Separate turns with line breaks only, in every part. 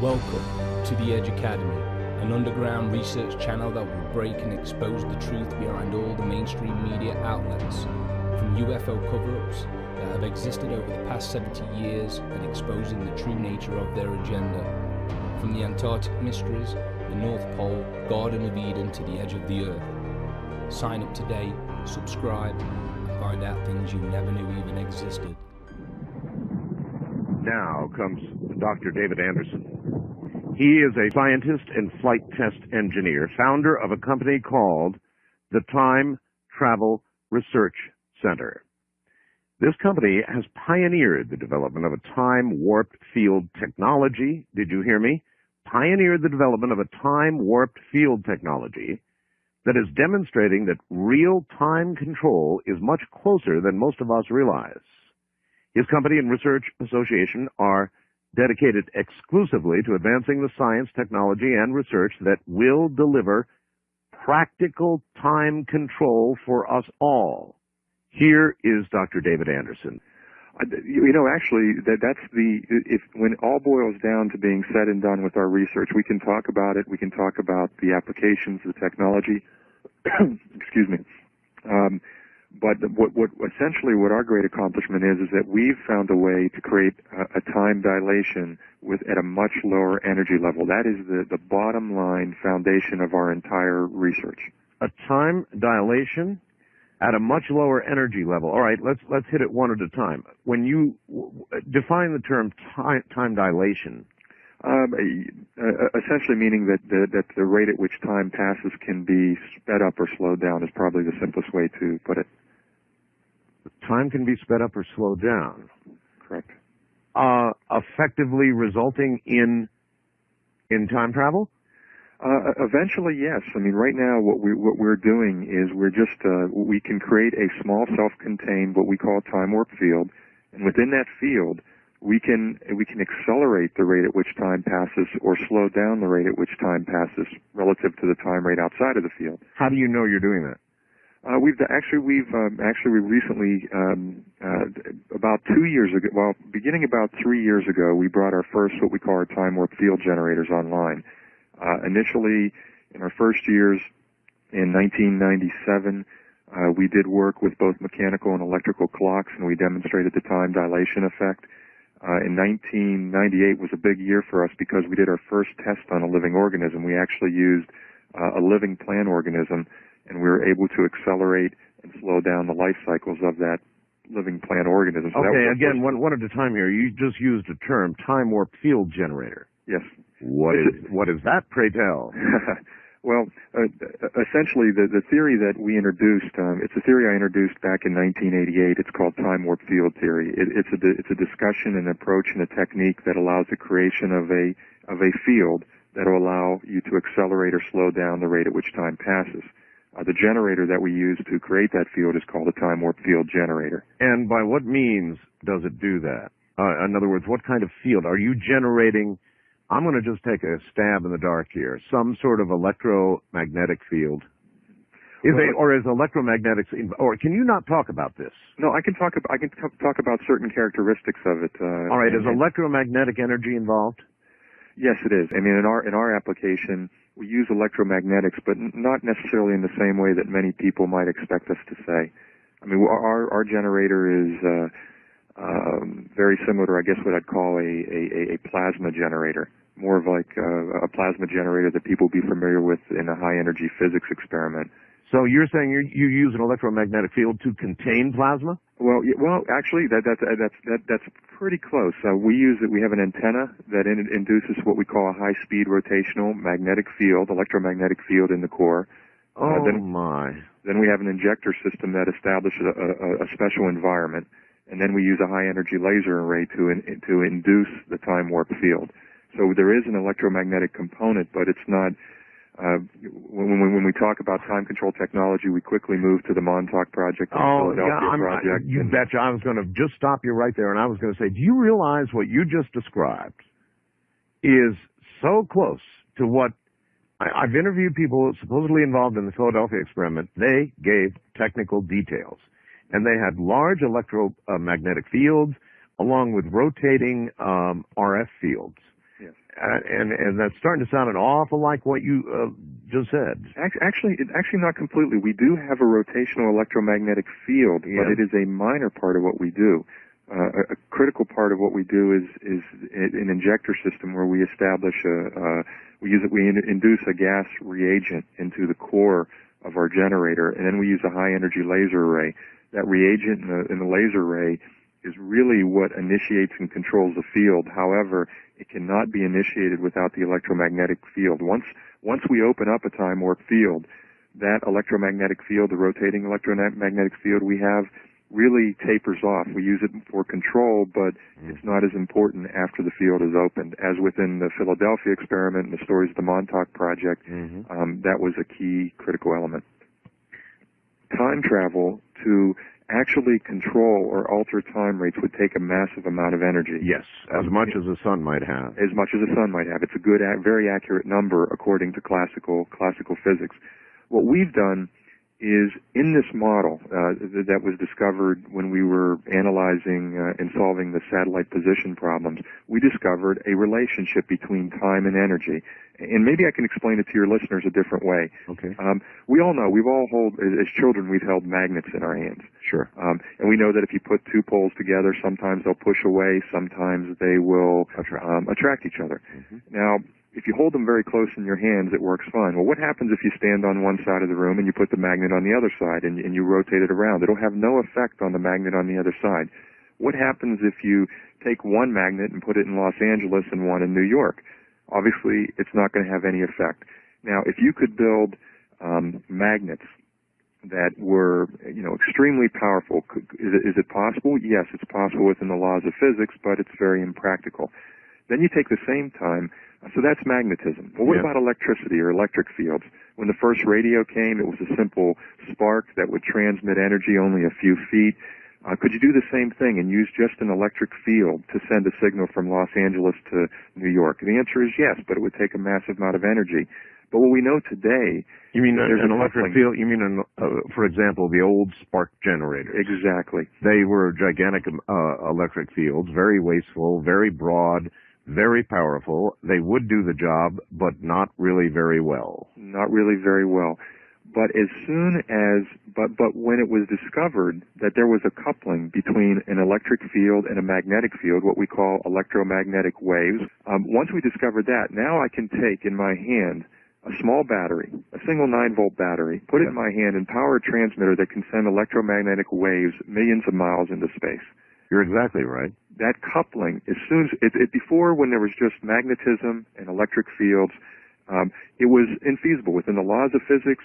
Welcome to The Edge Academy, an underground research channel that will break and expose the truth behind all the mainstream media outlets, from UFO cover-ups that have existed over the past 70 years and exposing the true nature of their agenda, from the Antarctic mysteries, the North Pole, Garden of Eden to the edge of the Earth. Sign up today, subscribe, and find out things you never knew even existed.
Now comes Dr. David Anderson. He is a scientist and flight test engineer, founder of a company called the Time Travel Research Center. This company has pioneered the development of a time-warped field technology. Did you hear me? Pioneered the development of a time-warped field technology that is demonstrating that real time control is much closer than most of us realize. His company and research association are dedicated exclusively to advancing the science, technology, and research that will deliver practical time control for us all. Here is Dr. David Anderson.
You know, actually, when all boils down to being said and done with our research, we can talk about it. We can talk about the applications, the technology. Excuse me. But essentially what our great accomplishment is that we've found a way to create a time dilation at a much lower energy level. That is the bottom line foundation of our entire research.
A time dilation at a much lower energy level. All right, let's hit it one at a time. When you define the term time dilation,
essentially meaning that the rate at which time passes can be sped up or slowed down is probably the simplest way to put it.
Time can be sped up or slowed down.
Correct.
Effectively resulting in time travel?
Eventually, yes. I mean, right now, what we're doing is we can create a small, self-contained, what we call time warp field, and within that field, we can accelerate the rate at which time passes or slow down the rate at which time passes relative to the time rate outside of the field.
How do you know you're doing that?
We've recently, about 2 years ago, well, beginning about 3 years ago, we brought our first, what we call our time warp field generators online. Initially, in our first years, in 1997, we did work with both mechanical and electrical clocks, and we demonstrated the time dilation effect. In 1998 was a big year for us because we did our first test on a living organism. We actually used a living plant organism, and we were able to accelerate and slow down the life cycles of that living plant organism. So
okay, again, one at a time here. You just used a term, time warp field generator.
Yes.
What is that, pray tell?
Well, essentially, the theory that we introduced, it's a theory I introduced back in 1988. It's called time warp field theory. It's a discussion, an approach, and a technique that allows the creation of a field that will allow you to accelerate or slow down the rate at which time passes. The generator that we use to create that field is called a time warp field generator.
And by what means does it do that? In other words, what kind of field? Are you generating, I'm going to just take a stab in the dark here, some sort of electromagnetic field? Or is electromagnetics, or can you not talk about this?
No, I can talk about certain characteristics of it.
All right, is electromagnetic energy involved?
Yes, it is. I mean, in our application, we use electromagnetics, but not necessarily in the same way that many people might expect us to say. I mean, our generator is very similar to, I guess, what I'd call a plasma generator, more of like a plasma generator that people will be familiar with in a high-energy physics experiment.
So you're saying you use an electromagnetic field to contain plasma?
Well, actually, that's pretty close. We have an antenna that induces what we call a high-speed rotational magnetic field, electromagnetic field in the core. Then we have an injector system that establishes a special environment, and then we use a high-energy laser array to induce the time warp field. So there is an electromagnetic component, but it's not. When we talk about time control technology, we quickly move to the Montauk project, the Philadelphia project.
You betcha. I was going to just stop you right there, and I was going to say, do you realize what you just described is so close to what I've interviewed people supposedly involved in the Philadelphia experiment. They gave technical details, and they had large electromagnetic fields along with rotating RF fields.
Yes.
and that's starting to sound an awful like what you just said.
Actually, not completely. We do have a rotational electromagnetic field, but it is a minor part of what we do. A critical part of what we do is an injector system where we establish we induce a gas reagent into the core of our generator, and then we use a high energy laser array. That reagent in the laser array is really what initiates and controls the field. However, it cannot be initiated without the electromagnetic field. Once we open up a time warp field, that electromagnetic field, the rotating electromagnetic field we have, really tapers off. We use it for control, but it's not as important after the field is opened. As within the Philadelphia experiment and the Stories of the Montauk Project, that was a key critical element. Time travel to actually control or alter time rates would take a massive amount of energy.
Yes, as much as the sun might have.
As much as the sun might have. It's a good, very accurate number according to classical physics. What we've done is in this model that was discovered when we were analyzing and solving the satellite position problems, we discovered a relationship between time and energy. And maybe I can explain it to your listeners a different way.
Okay.
We all know, as children, we've held magnets in our hands.
Sure.
And we know that if you put two poles together, sometimes they'll push away, sometimes they will attract each other. Now, if you hold them very close in your hands, it works fine. Well, what happens if you stand on one side of the room and you put the magnet on the other side and you rotate it around? It'll have no effect on the magnet on the other side. What happens if you take one magnet and put it in Los Angeles and one in New York? Obviously, it's not going to have any effect. Now, if you could build magnets that were, extremely powerful, is it possible? Yes, it's possible within the laws of physics, but it's very impractical. Then you take the same time. So that's magnetism. Well, what about electricity or electric fields? When the first radio came, it was a simple spark that would transmit energy only a few feet. Could you do the same thing and use just an electric field to send a signal from Los Angeles to New York? The answer is yes, but it would take a massive amount of energy. But what we know today...
You mean an electric field? You mean, for example, the old spark generators?
Exactly.
They were gigantic electric fields, very wasteful, very broad, very powerful. They would do the job, but not really very well.
Not really very well. But but when it was discovered that there was a coupling between an electric field and a magnetic field, what we call electromagnetic waves, once we discovered that, now I can take in my hand a small battery, a single 9-volt battery, put it in my hand and power a transmitter that can send electromagnetic waves millions of miles into space.
You're exactly right.
That coupling, before, when there was just magnetism and electric fields, it was infeasible. Within the laws of physics,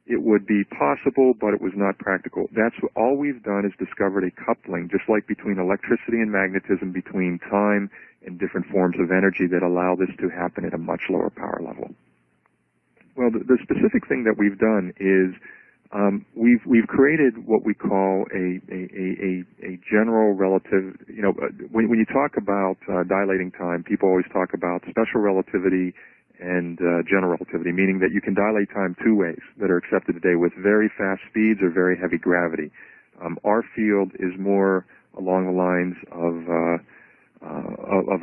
it would be possible, but it was not practical. That's all we've done, is discovered a coupling, just like between electricity and magnetism, between time and different forms of energy that allow this to happen at a much lower power level. Well, the specific thing that we've done is we've created what we call a general relative. When you talk about dilating time, people always talk about special relativity and general relativity, meaning that you can dilate time two ways that are accepted today, with very fast speeds or very heavy gravity. Our field is more along the lines of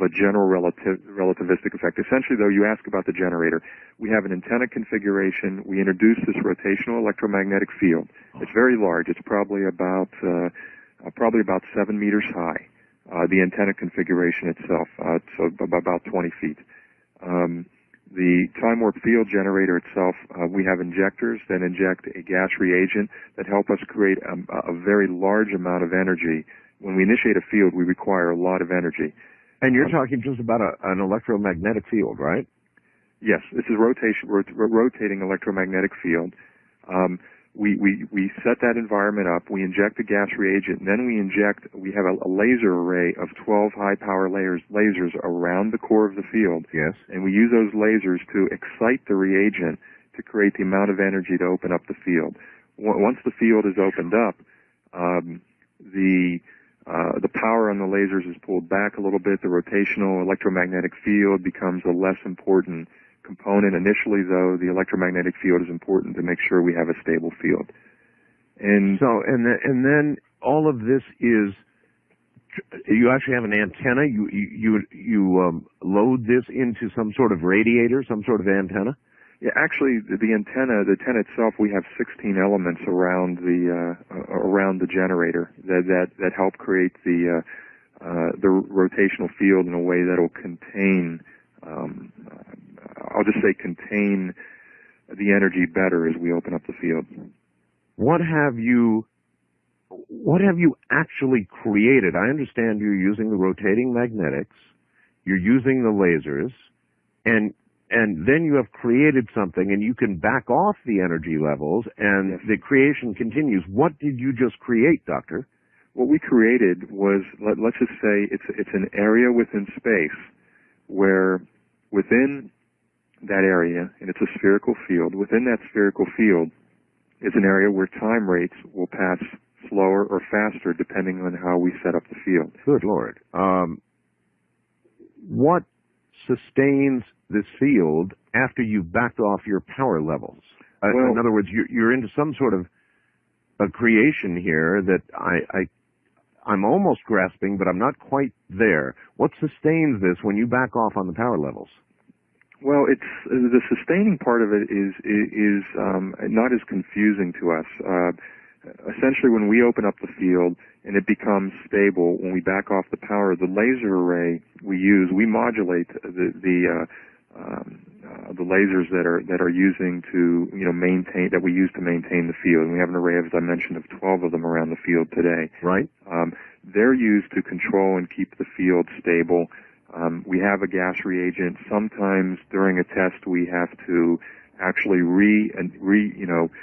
a general relativistic effect. Essentially, though, you ask about the generator. We have an antenna configuration. We introduce this rotational electromagnetic field. It's very large. It's probably about 7 meters high. The antenna configuration itself, so about 20 feet. The time warp field generator itself, we have injectors that inject a gas reagent that help us create a very large amount of energy. When we initiate a field, we require a lot of energy.
And you're talking just about an electromagnetic field, right?
Yes, this is rotating electromagnetic field. We set that environment up. We inject the gas reagent, and then we have a laser array of 12 high-power lasers around the core of the field.
Yes.
And we use those lasers to excite the reagent to create the amount of energy to open up the field. Once the field is opened up, the power on the lasers is pulled back a little bit. The rotational electromagnetic field becomes a less important component. Initially, though, the electromagnetic field is important to make sure we have a stable field. And
then all of this is, you actually have an antenna. You load this into some sort of radiator, some sort of antenna?
Yeah, actually, the antenna itself, we have 16 elements around the generator that help create the rotational field in a way that'll contain, I'll just say contain the energy better as we open up the field.
What have you actually created? I understand you're using the rotating magnetics, you're using the lasers, and then you have created something, and you can back off the energy levels, and
yes.
The creation continues. What did you just create, Doctor?
What we created was, let's just say, it's an area within space where within that area, and it's a spherical field, within that spherical field is an area where time rates will pass slower or faster depending on how we set up the field.
Good Lord. What sustains this field after you've backed off your power levels? In other words, you're into some sort of a creation here that I'm almost grasping, but I'm not quite there. What sustains this when you back off on the power levels?
Well, it's the sustaining part of it is not as confusing to us. Essentially, when we open up the field and it becomes stable, when we back off the power, the laser array we use, we modulate the lasers that are using to maintain, that we use to maintain the field. And we have an array, as I mentioned, of 12 of them around the field today.
Right.
They're used to control and keep the field stable. We have a gas reagent. Sometimes during a test we have to actually re-inject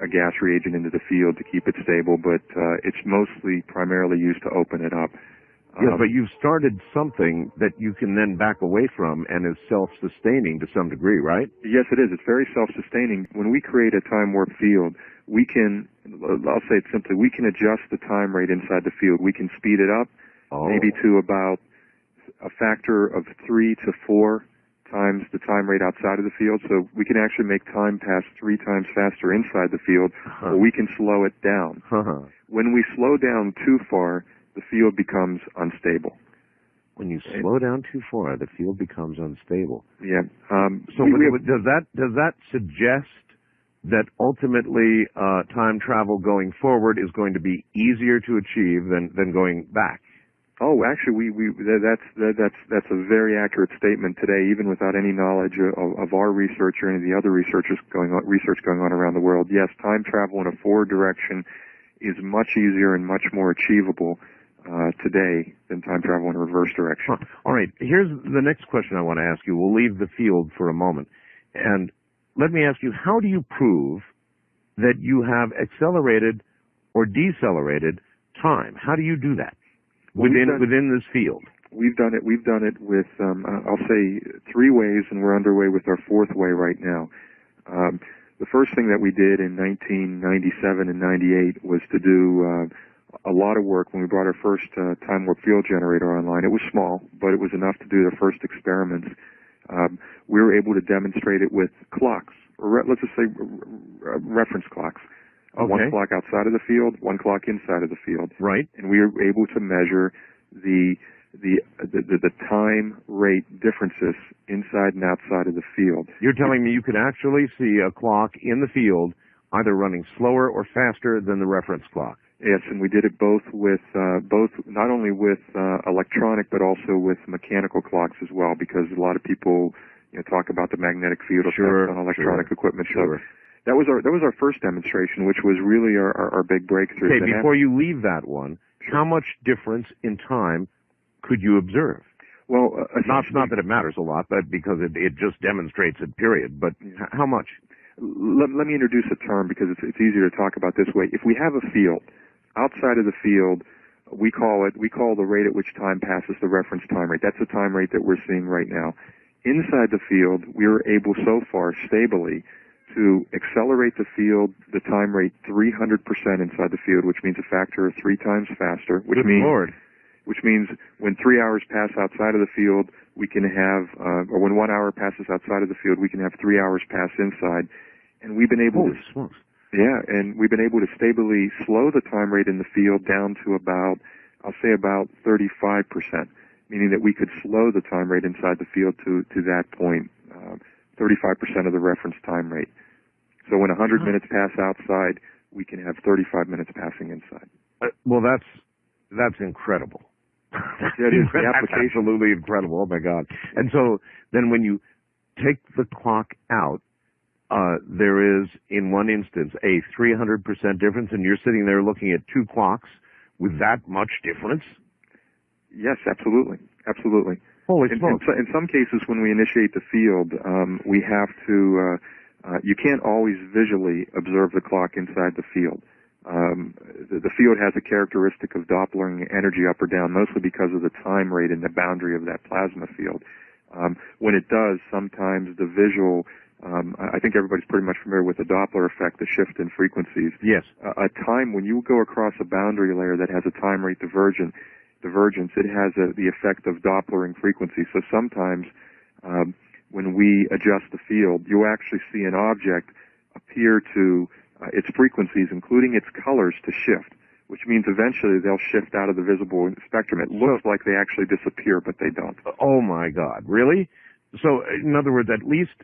a gas reagent into the field to keep it stable, but it's mostly primarily used to open it up.
Yeah, but you've started something that you can then back away from and is self-sustaining to some degree, right?
Yes, it is. It's very self-sustaining. When we create a time warp field, we can, I'll say it simply, we can adjust the time rate inside the field. We can speed it up maybe to about a factor of 3 to 4 times the time rate outside of the field. So we can actually make time pass 3 times faster inside the field, or we can slow it down. When we slow down too far, the field becomes unstable.
When you slow down too far, the field becomes unstable.
Yeah.
Does that suggest that ultimately time travel going forward is going to be easier to achieve than going back?
Oh, actually, that's a very accurate statement today, even without any knowledge of our research or any of the other research going on around the world. Yes, time travel in a forward direction is much easier and much more achievable today than time travel in a reverse direction.
All right, here's the next question I want to ask you. We'll leave the field for a moment, and let me ask you: how do you prove that you have accelerated or decelerated time? How do you do that within this field?
We've done it with I'll say 3 ways, and we're underway with our 4th way right now. The first thing that we did in 1997 and 98 was to do a lot of work when we brought our first time warp field generator online. It was small, but it was enough to do the first experiments. We were able to demonstrate it with clocks, or let's just say reference clocks.
Okay.
1 clock outside of the field, 1 clock inside of the field.
Right.
And we were able to measure the time rate differences inside and outside of the field.
You're telling me you could actually see a clock in the field either running slower or faster than the reference clock?
Yes, and we did it both not only with electronic but also with mechanical clocks as well, because a lot of people talk about the magnetic field effect on electronic equipment.
Sure.
So that was our first demonstration, which was really our big breakthrough.
Okay, before you leave that one, how much difference in time could you observe?
Well,
not that it matters a lot, but because it just demonstrates it, period. But how much?
Let me introduce a term because it's easier to talk about this way. If we have a field, outside of the field, we call the rate at which time passes the reference time rate. That's the time rate that we're seeing right now. Inside the field, we were able so far stably to accelerate the field, the time rate 300% inside the field, which means a factor of 3 times faster, which means when 3 hours pass outside of the field, we can have, or when 1 hour passes outside of the field, we can have 3 hours pass inside. And we've been able and we've been able to stably slow the time rate in the field down to about 35%. meaning that we could slow the time rate inside the field to that point, 35% of the reference time rate. So when 100 minutes pass outside, we can have 35 minutes passing inside.
Well, that's incredible.
Yeah, it is. The
That's
application.
absolutely incredible. Oh my God! And so then, when you take the clock out, there is, in one instance, a 300% difference, and you're sitting there looking at two clocks with that much difference.
Yes, absolutely, absolutely.
Holy smokes!
In some cases, when we initiate the field, we have to. You can't always visually observe the clock inside the field. The field has a characteristic of Dopplering energy up or down, mostly because of the time rate and the boundary of that plasma field. When it does, sometimes the visual, I think everybody's pretty much familiar with the Doppler effect, the shift in frequencies.
Yes.
When you go across a boundary layer that has a time rate divergence, it has the effect of Dopplering frequency. So sometimes when we adjust the field, you'll actually see an object appear to its frequencies, including its colors, to shift, which means eventually they'll shift out of the visible spectrum. It looks like they actually disappear, but they don't.
Oh my God, really? So, in other words, at least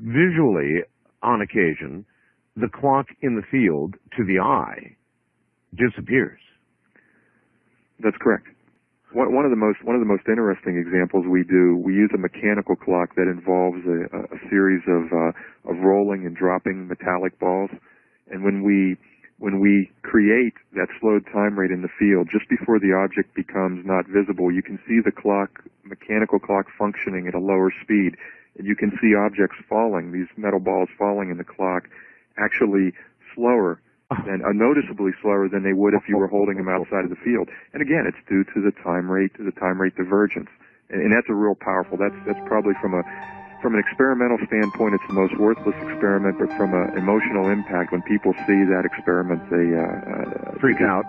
visually, on occasion, the clock in the field, to the eye, disappears.
That's correct. One of the most interesting examples we use a mechanical clock that involves a series of rolling and dropping metallic balls. And when we create that slowed time rate in the field, just before the object becomes not visible, you can see the mechanical clock functioning at a lower speed, and you can see objects falling, these metal balls falling in the clock, actually slower than noticeably slower than they would if you were holding them outside of the field. And again, it's due to the time rate divergence, and that's a real powerful. That's probably from an experimental standpoint, it's the most worthless experiment, but from an emotional impact, when people see that experiment, they
freak out.